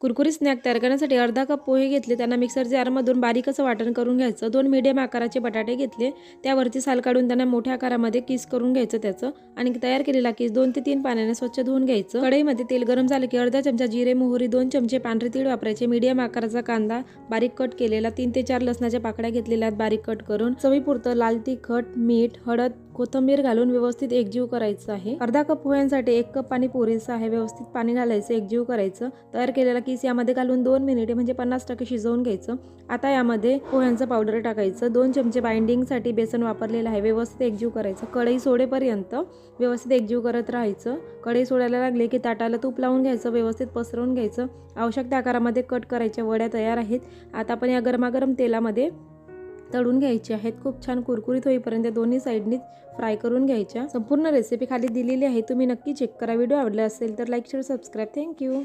कुरकुरीत स्नॅक तयार करण्यासाठी अर्धा कप पोहे घेतले, त्यांना मिक्सर जारमधून बारीक असं वाटण करून घ्यायचं। 2 मीडियम आकाराचे बटाटे घेतले, त्यावरची साल काढून त्यांना मोठ्या आकारामध्ये किस करून घ्यायचं त्याचं आणि तयार केलेला किस 2 ते 3 पाण्याने स्वच्छ धुवून घ्यायचं। कढईमध्ये तेल गरम झालं की अर्धा चमचा जिरे, मोहरी, 2 चमचे पांढरे तीळ वापरायचे। मीडियम आकाराचा कांदा बारीक कट केलेला, 3 ते 4 लसणाच्या पाकळ्या घेतलेल्या आहेत बारीक कट करून। चवीपुरतं लाल तिखट, मीठ, हळद, कोथिंबीर घालून व्यवस्थित एकजीव करायचं आहे। अर्धा कप पोह्यांसाठी 1 कप पाणी पुरेसं आहे। व्यवस्थित पाणी घालायचं, एकजीव करायचं। तयार केलेला किस यामध्ये घालून 2 मिनिटे म्हणजे 50% शिजवून घ्यायचं। आता यामध्ये पोह्यांचं पावडर टाकायचं। 2 चमचे बाइंडिंगसाठी बेसन वापरलेलं आहे। व्यवस्थित एकजीव करायचं। कढई सोडेपर्यंत व्यवस्थित एकजीव करत राहायचं। कढई सोडायला लागले की ताटाला तूप लावून घ्यायचं, व्यवस्थित पसरवून घ्यायचं। आवश्यक त्या आकारामध्ये कट करायच्या वड्या तयार आहेत। आता आपण या गरमागरम तेलामध्ये तळून घ्यायचे आहेत। खूप छान कुरकुरीत होईपर्यंत दोन्ही साईडनी फ्राय करून घ्यायच्या। संपूर्ण रेसिपी खाली दिलेली आहे, तुम्ही नक्की चेक करा। व्हिडिओ आवडला असेल तर लाईक, शेअर, सबस्क्राईब। थँक्यू।